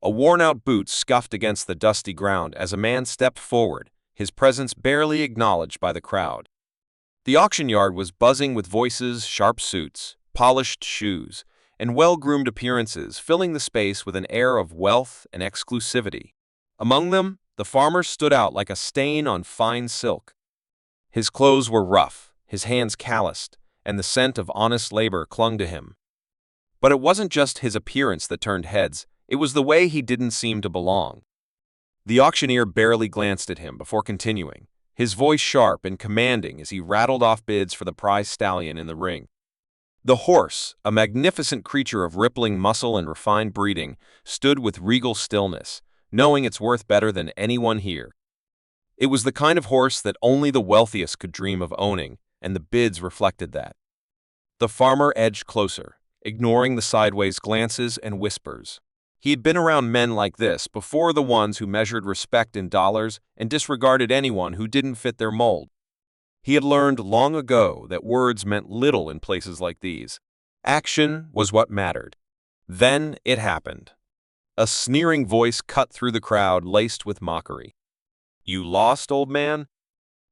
A worn-out boot scuffed against the dusty ground as a man stepped forward, his presence barely acknowledged by the crowd. The auction yard was buzzing with voices, sharp suits, polished shoes, and well-groomed appearances, filling the space with an air of wealth and exclusivity. Among them, the farmer stood out like a stain on fine silk. His clothes were rough, his hands calloused, and the scent of honest labor clung to him. But it wasn't just his appearance that turned heads, it was the way he didn't seem to belong. The auctioneer barely glanced at him before continuing, his voice sharp and commanding as he rattled off bids for the prize stallion in the ring. The horse, a magnificent creature of rippling muscle and refined breeding, stood with regal stillness, knowing its worth better than anyone here. It was the kind of horse that only the wealthiest could dream of owning, and the bids reflected that. The farmer edged closer, ignoring the sideways glances and whispers. He had been around men like this before, the ones who measured respect in dollars and disregarded anyone who didn't fit their mold. He had learned long ago that words meant little in places like these. Action was what mattered. Then it happened. A sneering voice cut through the crowd laced with mockery. "You lost, old man?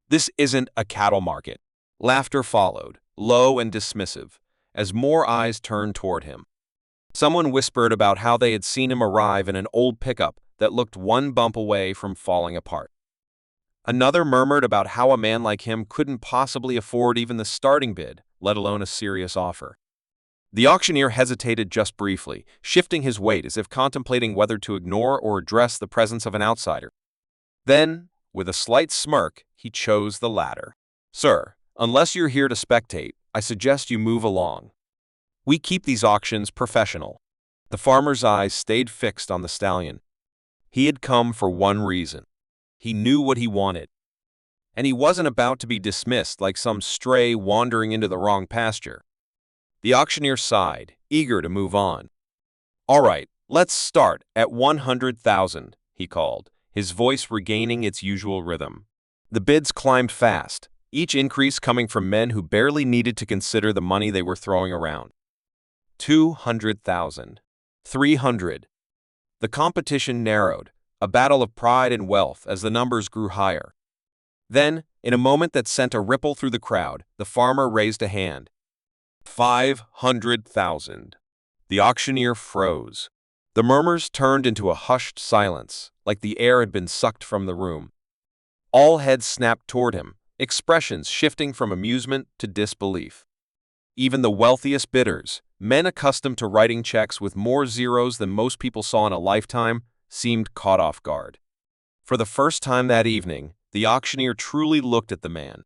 This isn't a cattle market." Laughter followed, low and dismissive, as more eyes turned toward him. Someone whispered about how they had seen him arrive in an old pickup that looked one bump away from falling apart. Another murmured about how a man like him couldn't possibly afford even the starting bid, let alone a serious offer. The auctioneer hesitated just briefly, shifting his weight as if contemplating whether to ignore or address the presence of an outsider. Then, with a slight smirk, he chose the latter. "Sir, unless you're here to spectate, I suggest you move along. We keep these auctions professional." The farmer's eyes stayed fixed on the stallion. He had come for one reason. He knew what he wanted. And he wasn't about to be dismissed like some stray wandering into the wrong pasture. The auctioneer sighed, eager to move on. "All right, let's start at 100,000, he called, his voice regaining its usual rhythm. The bids climbed fast, each increase coming from men who barely needed to consider the money they were throwing around. 200,000. 300. The competition narrowed, a battle of pride and wealth as the numbers grew higher. Then, in a moment that sent a ripple through the crowd, the farmer raised a hand. 500,000. The auctioneer froze. The murmurs turned into a hushed silence, like the air had been sucked from the room. All heads snapped toward him, expressions shifting from amusement to disbelief. Even the wealthiest bidders, men accustomed to writing checks with more zeros than most people saw in a lifetime, seemed caught off guard. For the first time that evening, the auctioneer truly looked at the man.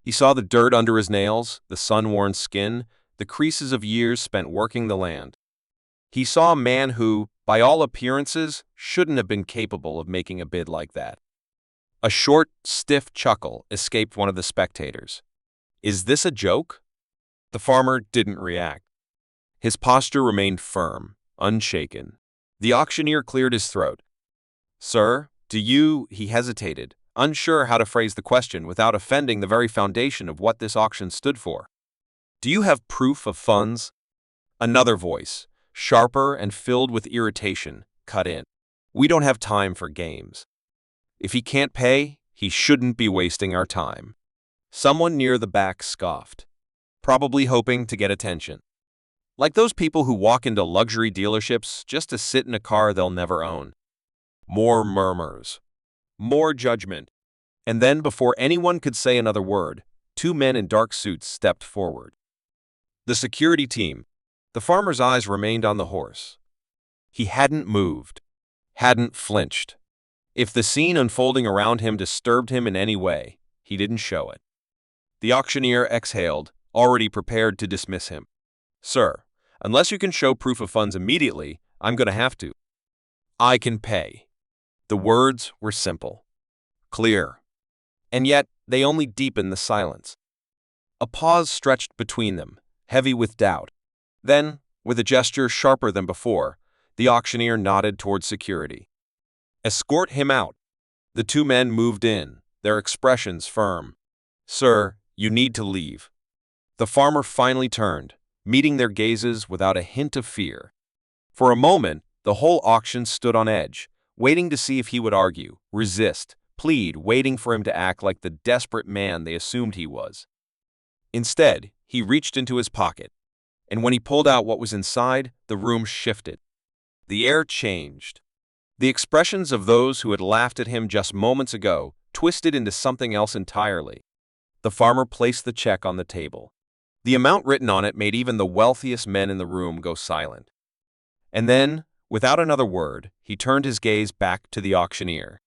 He saw the dirt under his nails, the sun-worn skin, the creases of years spent working the land. He saw a man who, by all appearances, shouldn't have been capable of making a bid like that. A short, stiff chuckle escaped one of the spectators. "Is this a joke?" The farmer didn't react. His posture remained firm, unshaken. The auctioneer cleared his throat. "Sir, do you—" he hesitated, unsure how to phrase the question without offending the very foundation of what this auction stood for. "Do you have proof of funds?" Another voice, sharper and filled with irritation, cut in. "We don't have time for games. If he can't pay, he shouldn't be wasting our time." Someone near the back scoffed, probably hoping to get attention. Like those people who walk into luxury dealerships just to sit in a car they'll never own. More murmurs. More judgment. And then, before anyone could say another word, two men in dark suits stepped forward. The security team. The farmer's eyes remained on the horse. He hadn't moved. Hadn't flinched. If the scene unfolding around him disturbed him in any way, he didn't show it. The auctioneer exhaled, already prepared to dismiss him. "Sir, unless you can show proof of funds immediately, I'm going to have to." "I can pay." The words were simple, clear, and yet they only deepened the silence. A pause stretched between them, heavy with doubt. Then, with a gesture sharper than before, the auctioneer nodded toward security. "Escort him out." The two men moved in, their expressions firm. "Sir, you need to leave." The farmer finally turned, meeting their gazes without a hint of fear. For a moment, The whole auction stood on edge, waiting to see if he would argue, resist, plead, waiting for him to act like the desperate man they assumed he was. Instead, he reached into his pocket, and when he pulled out what was inside, the room shifted. The air changed. The expressions of those who had laughed at him just moments ago twisted into something else entirely. The farmer placed the check on the table. The amount written on it made even the wealthiest men in the room go silent. And then, without another word, he turned his gaze back to the auctioneer.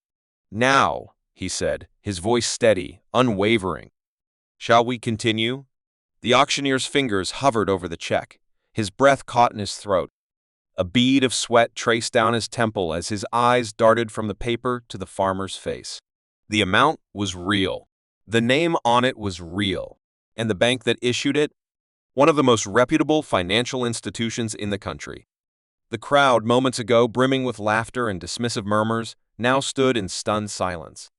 "Now," he said, his voice steady, unwavering. "Shall we continue?" The auctioneer's fingers hovered over the check. His breath caught in his throat. A bead of sweat traced down his temple as his eyes darted from the paper to the farmer's face. The amount was real. The name on it was real. And the bank that issued it? One of the most reputable financial institutions in the country. The crowd, moments ago brimming with laughter and dismissive murmurs, now stood in stunned silence.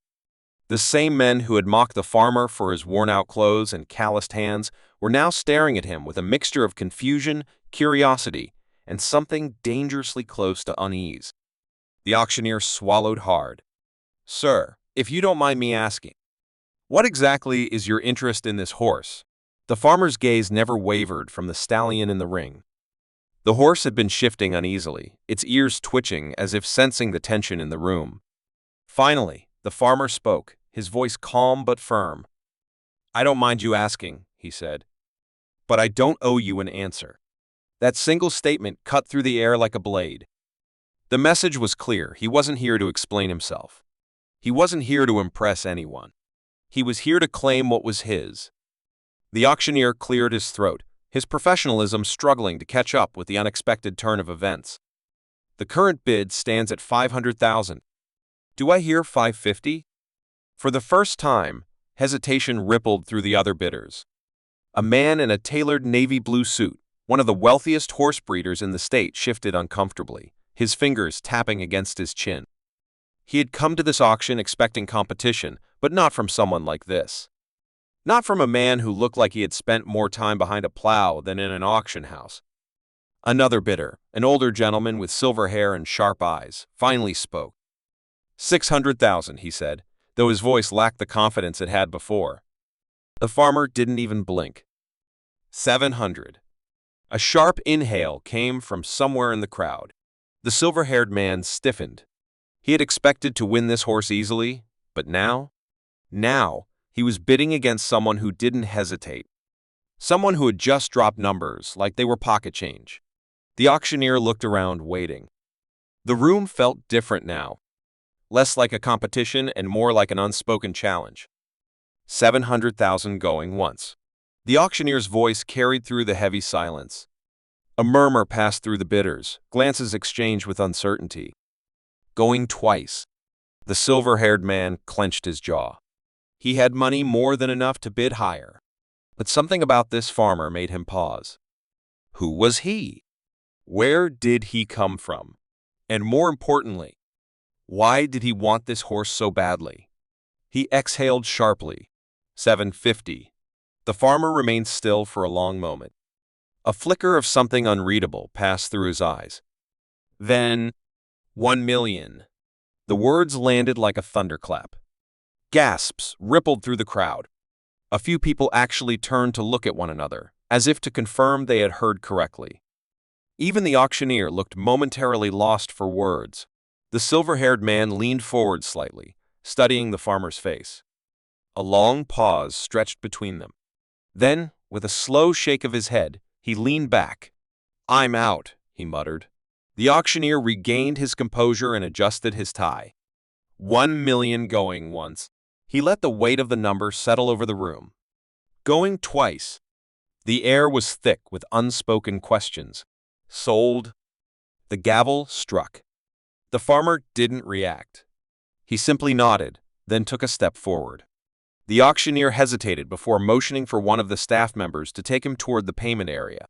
The same men who had mocked the farmer for his worn-out clothes and calloused hands were now staring at him with a mixture of confusion, curiosity, and something dangerously close to unease. The auctioneer swallowed hard. "Sir, if you don't mind me asking, what exactly is your interest in this horse?" The farmer's gaze never wavered from the stallion in the ring. The horse had been shifting uneasily, its ears twitching as if sensing the tension in the room. Finally, the farmer spoke, his voice calm but firm. "I don't mind you asking," he said, "but I don't owe you an answer." That single statement cut through the air like a blade. The message was clear. He wasn't here to explain himself. He wasn't here to impress anyone. He was here to claim what was his. The auctioneer cleared his throat, his professionalism struggling to catch up with the unexpected turn of events. "The current bid stands at 500,000. Do I hear 550? For the first time, hesitation rippled through the other bidders. A man in a tailored navy blue suit, one of the wealthiest horse breeders in the state, shifted uncomfortably, his fingers tapping against his chin. He had come to this auction expecting competition, but not from someone like this. Not from a man who looked like he had spent more time behind a plow than in an auction house. Another bidder, an older gentleman with silver hair and sharp eyes, finally spoke. 600,000, he said, though his voice lacked the confidence it had before. The farmer didn't even blink. 700. A sharp inhale came from somewhere in the crowd. The silver-haired man stiffened. He had expected to win this horse easily, but now, he was bidding against someone who didn't hesitate. Someone who had just dropped numbers like they were pocket change. The auctioneer looked around, waiting. The room felt different now. Less like a competition and more like an unspoken challenge. 700,000 going once. The auctioneer's voice carried through the heavy silence. A murmur passed through the bidders, glances exchanged with uncertainty. Going twice. The silver-haired man clenched his jaw. He had money more than enough to bid higher. But something about this farmer made him pause. Who was he? Where did he come from? And more importantly, why did he want this horse so badly? He exhaled sharply. 750. The farmer remained still for a long moment. A flicker of something unreadable passed through his eyes. Then, 1 million. The words landed like a thunderclap. Gasps rippled through the crowd. A few people actually turned to look at one another, as if to confirm they had heard correctly. Even the auctioneer looked momentarily lost for words. The silver-haired man leaned forward slightly, studying the farmer's face. A long pause stretched between them. Then, with a slow shake of his head, he leaned back. "I'm out," he muttered. The auctioneer regained his composure and adjusted his tie. 1 million going once. He let the weight of the number settle over the room. Going twice. The air was thick with unspoken questions. Sold. The gavel struck. The farmer didn't react. He simply nodded, then took a step forward. The auctioneer hesitated before motioning for one of the staff members to take him toward the payment area.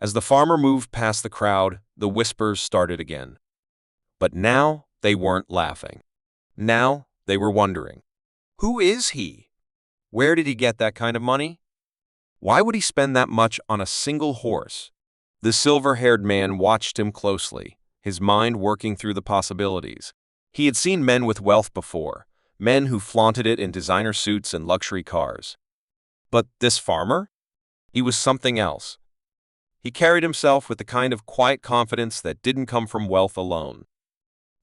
As the farmer moved past the crowd, the whispers started again. But now they weren't laughing. Now they were wondering. Who is he? Where did he get that kind of money? Why would he spend that much on a single horse? The silver-haired man watched him closely, his mind working through the possibilities. He had seen men with wealth before, men who flaunted it in designer suits and luxury cars. But this farmer? He was something else. He carried himself with the kind of quiet confidence that didn't come from wealth alone.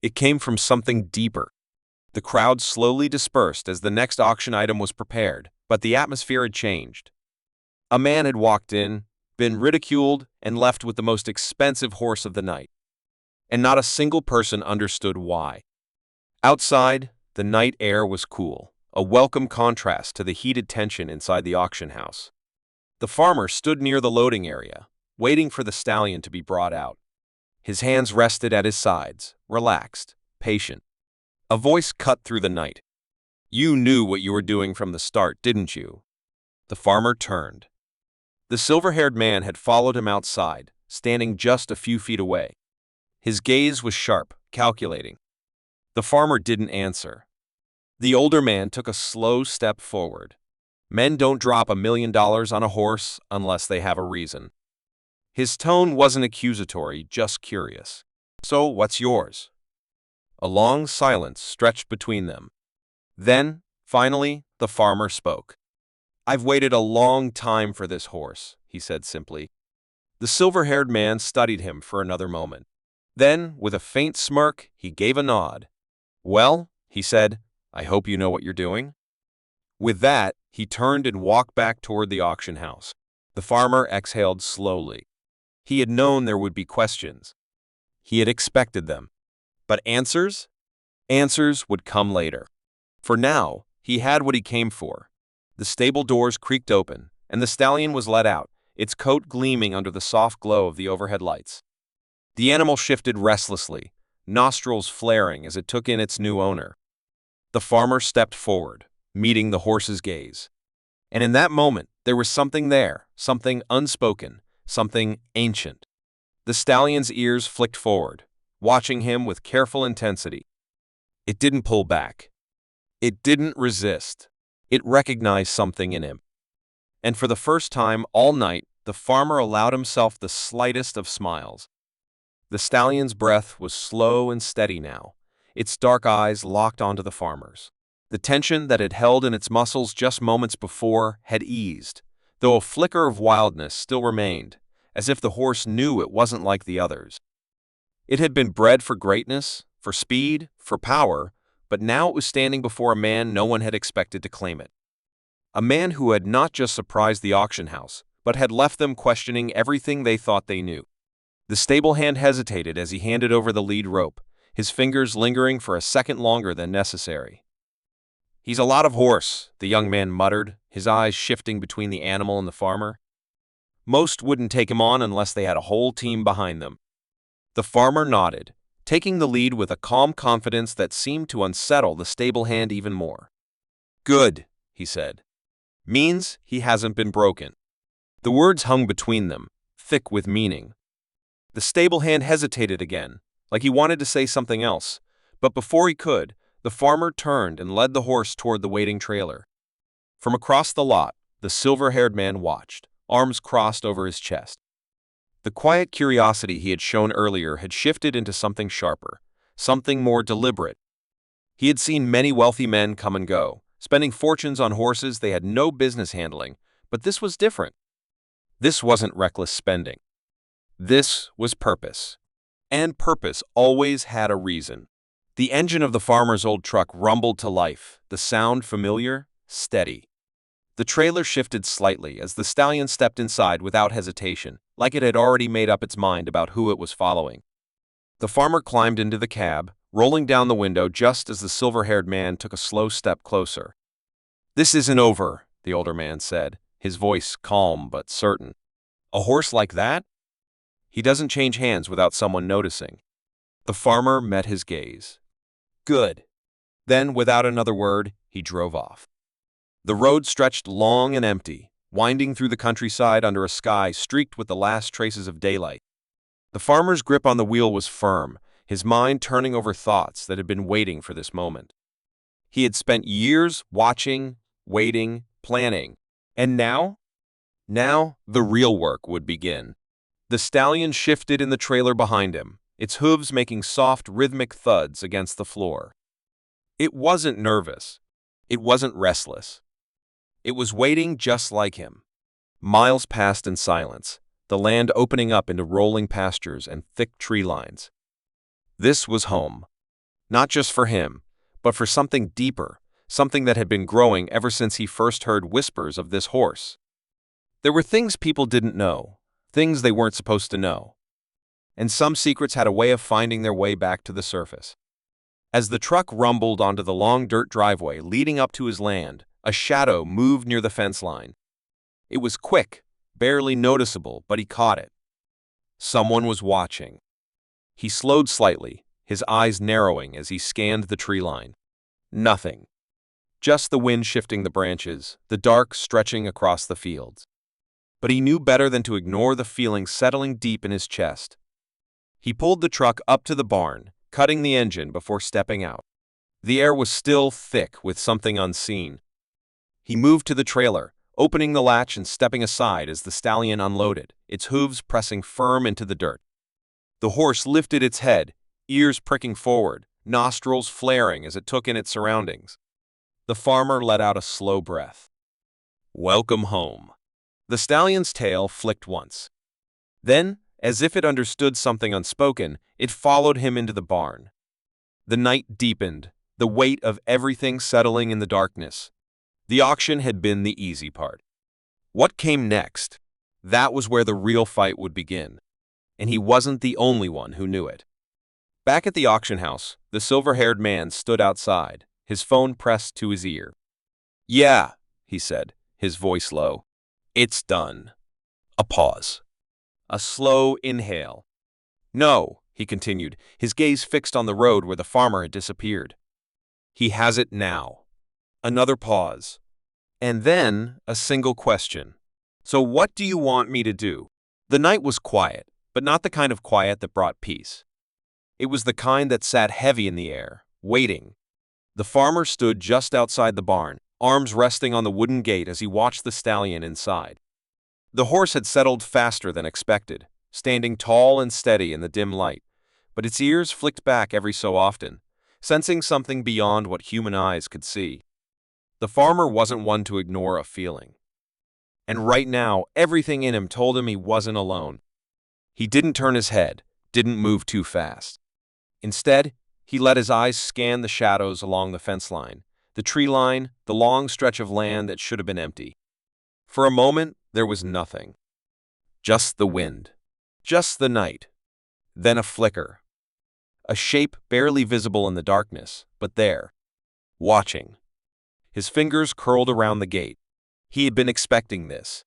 It came from something deeper. The crowd slowly dispersed as the next auction item was prepared, but the atmosphere had changed. A man had walked in, been ridiculed, and left with the most expensive horse of the night. And not a single person understood why. Outside, the night air was cool, a welcome contrast to the heated tension inside the auction house. The farmer stood near the loading area, waiting for the stallion to be brought out. His hands rested at his sides, relaxed, patient. A voice cut through the night. "You knew what you were doing from the start, didn't you?" The farmer turned. The silver-haired man had followed him outside, standing just a few feet away. His gaze was sharp, calculating. The farmer didn't answer. The older man took a slow step forward. Men don't drop $1 million on a horse unless they have a reason. His tone wasn't accusatory, just curious. "So, what's yours?" A long silence stretched between them. Then, finally, the farmer spoke. "I've waited a long time for this horse," he said simply. The silver-haired man studied him for another moment. Then, with a faint smirk, he gave a nod. "Well," he said, "I hope you know what you're doing." With that, he turned and walked back toward the auction house. The farmer exhaled slowly. He had known there would be questions. He had expected them. But answers? Answers would come later. For now, he had what he came for. The stable doors creaked open, and the stallion was let out, its coat gleaming under the soft glow of the overhead lights. The animal shifted restlessly, nostrils flaring as it took in its new owner. The farmer stepped forward, meeting the horse's gaze. And in that moment, there was something there, something unspoken, something ancient. The stallion's ears flicked forward, watching him with careful intensity. It didn't pull back. It didn't resist. It recognized something in him. And for the first time all night, the farmer allowed himself the slightest of smiles. The stallion's breath was slow and steady now, its dark eyes locked onto the farmer's. The tension that had held in its muscles just moments before had eased, though a flicker of wildness still remained, as if the horse knew it wasn't like the others. It had been bred for greatness, for speed, for power, but now it was standing before a man no one had expected to claim it. A man who had not just surprised the auction house, but had left them questioning everything they thought they knew. The stable hand hesitated as he handed over the lead rope, his fingers lingering for a second longer than necessary. "He's a lot of horse," the young man muttered, his eyes shifting between the animal and the farmer. "Most wouldn't take him on unless they had a whole team behind them." The farmer nodded, taking the lead with a calm confidence that seemed to unsettle the stable hand even more. "Good," he said. "Means he hasn't been broken." The words hung between them, thick with meaning. The stable hand hesitated again, like he wanted to say something else, but before he could, the farmer turned and led the horse toward the waiting trailer. From across the lot, the silver-haired man watched, arms crossed over his chest. The quiet curiosity he had shown earlier had shifted into something sharper, something more deliberate. He had seen many wealthy men come and go, spending fortunes on horses they had no business handling, but this was different. This wasn't reckless spending. This was purpose. And purpose always had a reason. The engine of the farmer's old truck rumbled to life, the sound familiar, steady. The trailer shifted slightly as the stallion stepped inside without hesitation, like it had already made up its mind about who it was following. The farmer climbed into the cab, rolling down the window just as the silver-haired man took a slow step closer. "This isn't over," the older man said, his voice calm but certain. "A horse like that? He doesn't change hands without someone noticing." The farmer met his gaze. "Good." Then, without another word, he drove off. The road stretched long and empty, winding through the countryside under a sky streaked with the last traces of daylight. The farmer's grip on the wheel was firm, his mind turning over thoughts that had been waiting for this moment. He had spent years watching, waiting, planning. And now? Now, the real work would begin. The stallion shifted in the trailer behind him, its hooves making soft, rhythmic thuds against the floor. It wasn't nervous. It wasn't restless. It was waiting just like him. Miles passed in silence, the land opening up into rolling pastures and thick tree lines. This was home. Not just for him, but for something deeper, something that had been growing ever since he first heard whispers of this horse. There were things people didn't know, things they weren't supposed to know. And some secrets had a way of finding their way back to the surface. As the truck rumbled onto the long dirt driveway leading up to his land, a shadow moved near the fence line. It was quick, barely noticeable, but he caught it. Someone was watching. He slowed slightly, his eyes narrowing as he scanned the tree line. Nothing. Just the wind shifting the branches, the dark stretching across the fields. But he knew better than to ignore the feeling settling deep in his chest. He pulled the truck up to the barn, cutting the engine before stepping out. The air was still thick with something unseen. He moved to the trailer, opening the latch and stepping aside as the stallion unloaded, its hooves pressing firm into the dirt. The horse lifted its head, ears pricking forward, nostrils flaring as it took in its surroundings. The farmer let out a slow breath. Welcome home. The stallion's tail flicked once. Then, as if it understood something unspoken, it followed him into the barn. The night deepened, the weight of everything settling in the darkness. The auction had been the easy part. What came next? That was where the real fight would begin. And he wasn't the only one who knew it. Back at the auction house, the silver-haired man stood outside, his phone pressed to his ear. "Yeah," he said, his voice low. "It's done." A pause. A slow inhale. "No," he continued, his gaze fixed on the road where the farmer had disappeared. "He has it now." Another pause. And then a single question. "So what do you want me to do?" The night was quiet, but not the kind of quiet that brought peace. It was the kind that sat heavy in the air, waiting. The farmer stood just outside the barn, arms resting on the wooden gate as he watched the stallion inside. The horse had settled faster than expected, standing tall and steady in the dim light, but its ears flicked back every so often, sensing something beyond what human eyes could see. The farmer wasn't one to ignore a feeling. And right now, everything in him told him he wasn't alone. He didn't turn his head, didn't move too fast. Instead, he let his eyes scan the shadows along the fence line, the tree line, the long stretch of land that should have been empty. For a moment, there was nothing. Just the wind. Just the night. Then a flicker. A shape barely visible in the darkness, but there. Watching. His fingers curled around the gate. He had been expecting this.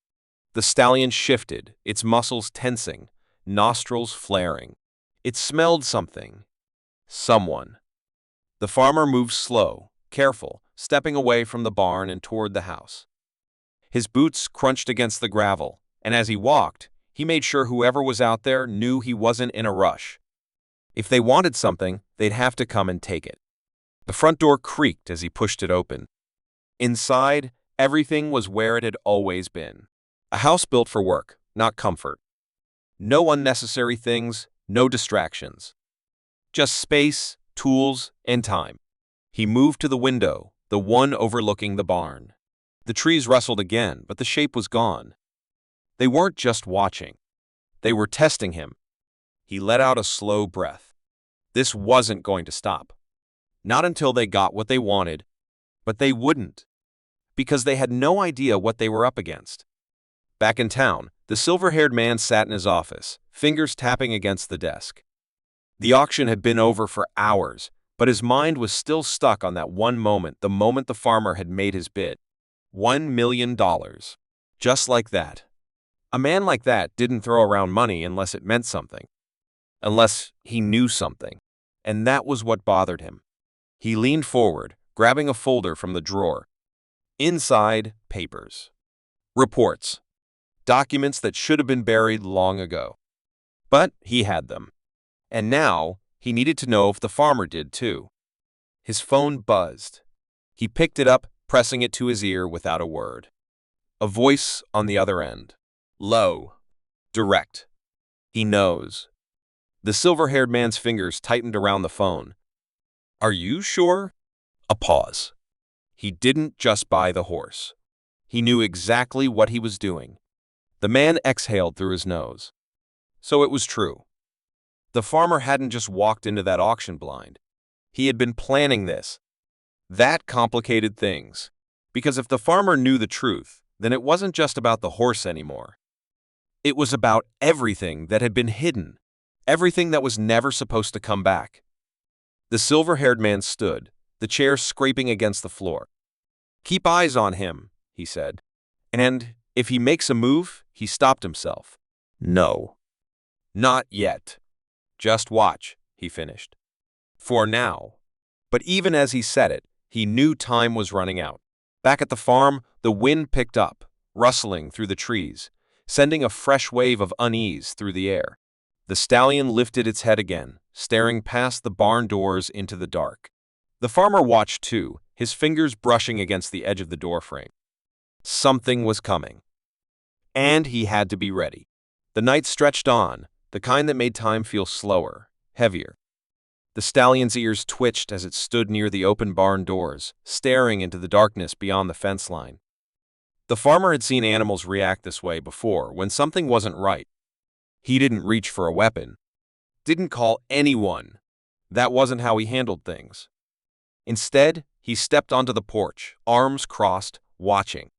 The stallion shifted, its muscles tensing, nostrils flaring. It smelled something. Someone. The farmer moved slow, careful, stepping away from the barn and toward the house. His boots crunched against the gravel, and as he walked, he made sure whoever was out there knew he wasn't in a rush. If they wanted something, they'd have to come and take it. The front door creaked as he pushed it open. Inside, everything was where it had always been. A house built for work, not comfort. No unnecessary things, no distractions. Just space, tools, and time. He moved to the window, the one overlooking the barn. The trees rustled again, but the shape was gone. They weren't just watching. They were testing him. He let out a slow breath. This wasn't going to stop. Not until they got what they wanted. But they wouldn't. Because they had no idea what they were up against. Back in town, the silver-haired man sat in his office, fingers tapping against the desk. The auction had been over for hours, but his mind was still stuck on that one moment, the moment the farmer had made his bid. $1 million. Just like that. A man like that didn't throw around money unless it meant something. Unless he knew something. And that was what bothered him. He leaned forward, grabbing a folder from the drawer. Inside, papers. Reports. Documents that should have been buried long ago. But he had them. And now, he needed to know if the farmer did too. His phone buzzed. He picked it up, pressing it to his ear without a word. A voice on the other end. Low. Direct. He knows. The silver-haired man's fingers tightened around the phone. Are you sure? A pause. He didn't just buy the horse. He knew exactly what he was doing. The man exhaled through his nose. So it was true. The farmer hadn't just walked into that auction blind. He had been planning this. That complicated things. Because if the farmer knew the truth, then it wasn't just about the horse anymore. It was about everything that had been hidden, everything that was never supposed to come back. The silver-haired man stood, the chair scraping against the floor. Keep eyes on him, he said. And if he makes a move, he stopped himself. No. Not yet. Just watch, he finished. For now. But even as he said it, he knew time was running out. Back at the farm, the wind picked up, rustling through the trees, sending a fresh wave of unease through the air. The stallion lifted its head again, staring past the barn doors into the dark. The farmer watched too, his fingers brushing against the edge of the doorframe. Something was coming. And he had to be ready. The night stretched on, the kind that made time feel slower, heavier. The stallion's ears twitched as it stood near the open barn doors, staring into the darkness beyond the fence line. The farmer had seen animals react this way before when something wasn't right. He didn't reach for a weapon. Didn't call anyone. That wasn't how he handled things. Instead, he stepped onto the porch, arms crossed, watching.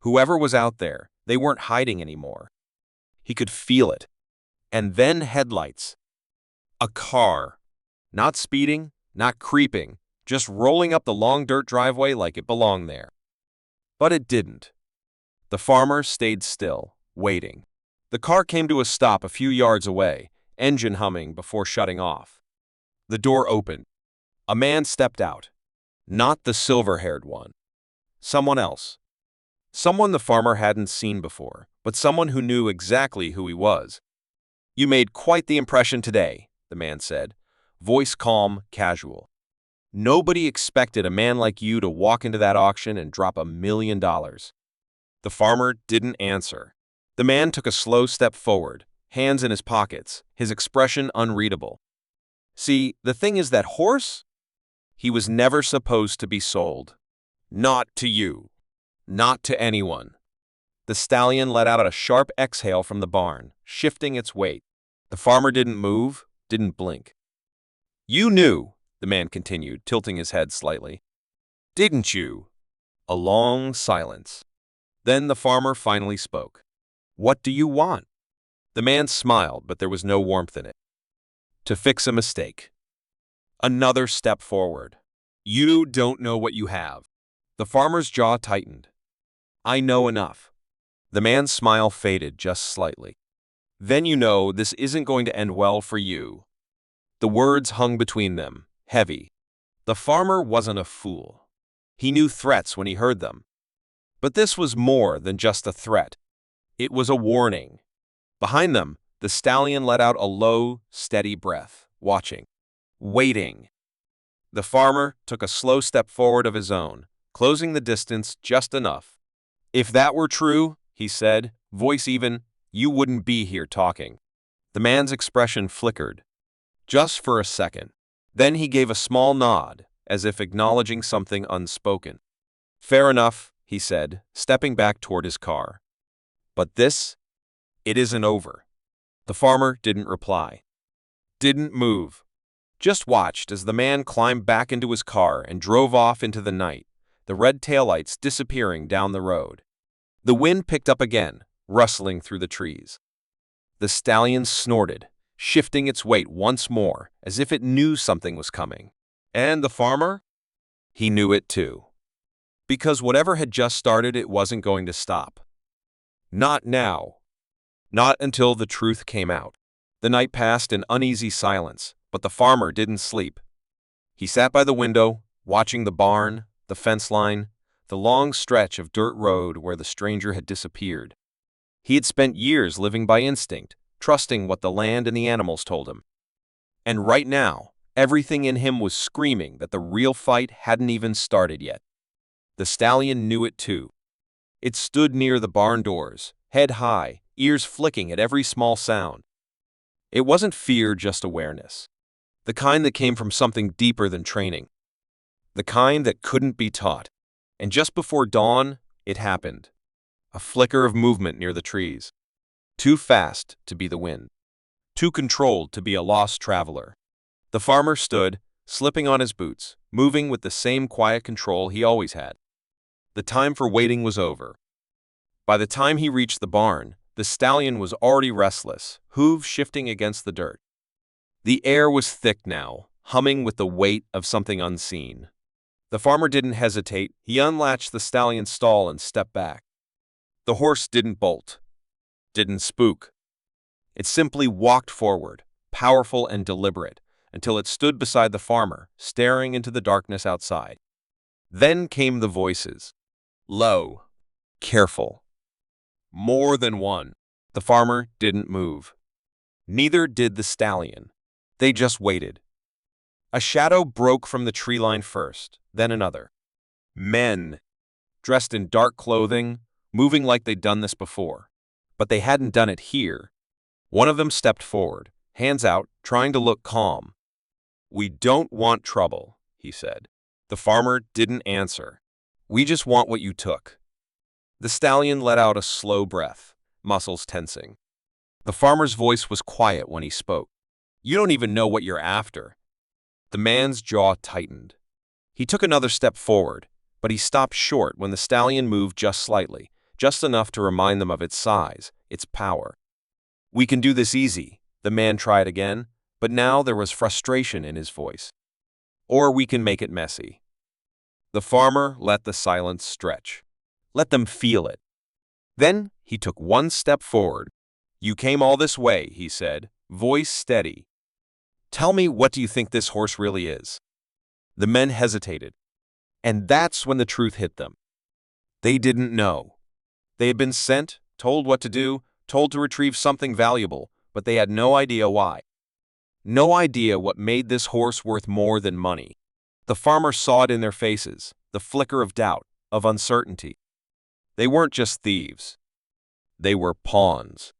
Whoever was out there, they weren't hiding anymore. He could feel it. And then headlights. A car. Not speeding, not creeping, just rolling up the long dirt driveway like it belonged there. But it didn't. The farmer stayed still, waiting. The car came to a stop a few yards away, engine humming before shutting off. The door opened. A man stepped out. Not the silver-haired one. Someone else. Someone the farmer hadn't seen before, but someone who knew exactly who he was. You made quite the impression today, the man said, voice calm, casual. Nobody expected a man like you to walk into that auction and drop $1 million. The farmer didn't answer. The man took a slow step forward, hands in his pockets, his expression unreadable. See, the thing is that horse? He was never supposed to be sold. Not to you. Not to anyone. The stallion let out a sharp exhale from the barn, shifting its weight. The farmer didn't move, didn't blink. You knew, the man continued, tilting his head slightly. Didn't you? A long silence. Then the farmer finally spoke. What do you want? The man smiled, but there was no warmth in it. To fix a mistake. Another step forward. You don't know what you have. The farmer's jaw tightened. I know enough. The man's smile faded just slightly. Then you know this isn't going to end well for you. The words hung between them, heavy. The farmer wasn't a fool. He knew threats when he heard them. But this was more than just a threat. It was a warning. Behind them, the stallion let out a low, steady breath, watching, waiting. The farmer took a slow step forward of his own, closing the distance just enough. If that were true, he said, voice even, you wouldn't be here talking. The man's expression flickered. Just for a second. Then he gave a small nod, as if acknowledging something unspoken. Fair enough, he said, stepping back toward his car. But this? It isn't over. The farmer didn't reply. Didn't move. Just watched as the man climbed back into his car and drove off into the night, the red taillights disappearing down the road. The wind picked up again, rustling through the trees. The stallion snorted, shifting its weight once more, as if it knew something was coming. And the farmer? He knew it too. Because whatever had just started, it wasn't going to stop. Not now. Not until the truth came out. The night passed in uneasy silence, but the farmer didn't sleep. He sat by the window, watching the barn, the fence line, the long stretch of dirt road where the stranger had disappeared. He had spent years living by instinct, trusting what the land and the animals told him. And right now, everything in him was screaming that the real fight hadn't even started yet. The stallion knew it too. It stood near the barn doors, head high, ears flicking at every small sound. It wasn't fear, just awareness. The kind that came from something deeper than training. The kind that couldn't be taught. And just before dawn, it happened. A flicker of movement near the trees. Too fast to be the wind. Too controlled to be a lost traveler. The farmer stood, slipping on his boots, moving with the same quiet control he always had. The time for waiting was over. By the time he reached the barn, the stallion was already restless, hooves shifting against the dirt. The air was thick now, humming with the weight of something unseen. The farmer didn't hesitate. He unlatched the stallion's stall and stepped back. The horse didn't bolt, didn't spook. It simply walked forward, powerful and deliberate, until it stood beside the farmer, staring into the darkness outside. Then came the voices. Low, careful. More than one. The farmer didn't move. Neither did the stallion. They just waited. A shadow broke from the tree line first, then another. Men, dressed in dark clothing, moving like they'd done this before. But they hadn't done it here. One of them stepped forward, hands out, trying to look calm. "We don't want trouble," he said. The farmer didn't answer. "We just want what you took." The stallion let out a slow breath, muscles tensing. The farmer's voice was quiet when he spoke. "You don't even know what you're after." The man's jaw tightened. He took another step forward, but he stopped short when the stallion moved just slightly, just enough to remind them of its size, its power. "We can do this easy," the man tried again, but now there was frustration in his voice. "Or we can make it messy." The farmer let the silence stretch. Let them feel it. Then he took one step forward. "You came all this way," he said, voice steady. "Tell me, what do you think this horse really is?" The men hesitated. And that's when the truth hit them. They didn't know. They had been sent, told what to do, told to retrieve something valuable, but they had no idea why. No idea what made this horse worth more than money. The farmer saw it in their faces, the flicker of doubt, of uncertainty. They weren't just thieves. They were pawns.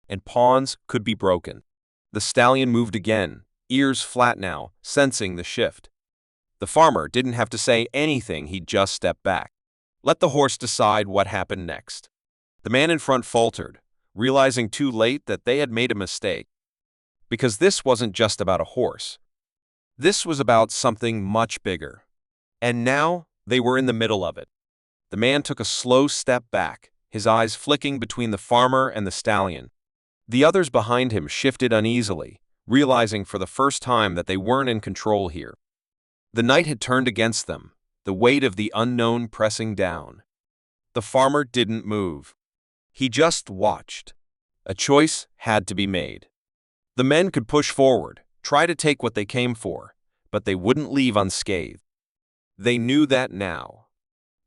And pawns could be broken. The stallion moved again, ears flat now, sensing the shift. The farmer didn't have to say anything, he just stepped back. Let the horse decide what happened next. The man in front faltered, realizing too late that they had made a mistake. Because this wasn't just about a horse. This was about something much bigger. And now they were in the middle of it. The man took a slow step back, his eyes flicking between the farmer and the stallion. The others behind him shifted uneasily, realizing for the first time that they weren't in control here. The night had turned against them, the weight of the unknown pressing down. The farmer didn't move. He just watched. A choice had to be made. The men could push forward, try to take what they came for, but they wouldn't leave unscathed. They knew that now.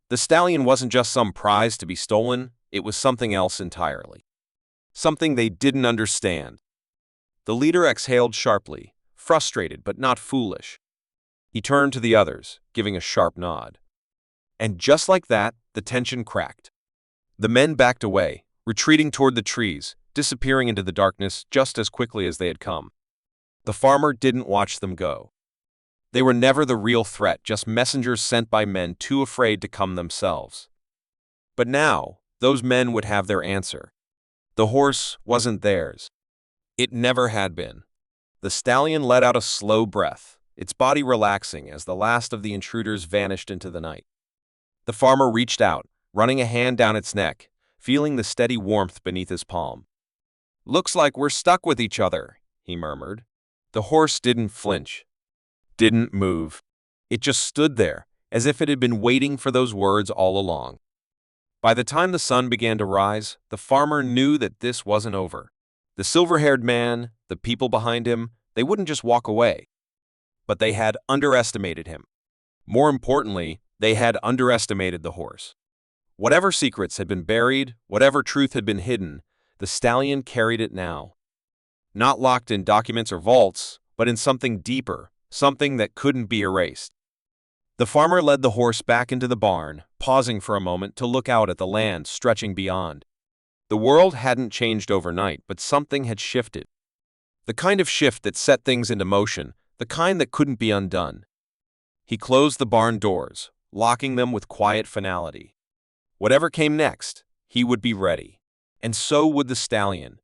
The stallion wasn't just some prize to be stolen, it was something else entirely. Something they didn't understand. The leader exhaled sharply, frustrated but not foolish. He turned to the others, giving a sharp nod. And just like that, the tension cracked. The men backed away, retreating toward the trees, disappearing into the darkness just as quickly as they had come. The farmer didn't watch them go. They were never the real threat, just messengers sent by men too afraid to come themselves. But now, those men would have their answer. The horse wasn't theirs. It never had been. The stallion let out a slow breath, its body relaxing as the last of the intruders vanished into the night. The farmer reached out, running a hand down its neck, feeling the steady warmth beneath his palm. "Looks like we're stuck with each other," he murmured. The horse didn't flinch. Didn't move. It just stood there, as if it had been waiting for those words all along. By the time the sun began to rise, the farmer knew that this wasn't over. The silver-haired man, the people behind him, they wouldn't just walk away. But they had underestimated him. More importantly, they had underestimated the horse. Whatever secrets had been buried, whatever truth had been hidden, the stallion carried it now. Not locked in documents or vaults, but in something deeper, something that couldn't be erased. The farmer led the horse back into the barn, pausing for a moment to look out at the land stretching beyond. The world hadn't changed overnight, but something had shifted. The kind of shift that set things into motion, the kind that couldn't be undone. He closed the barn doors, locking them with quiet finality. Whatever came next, he would be ready. And so would the stallion,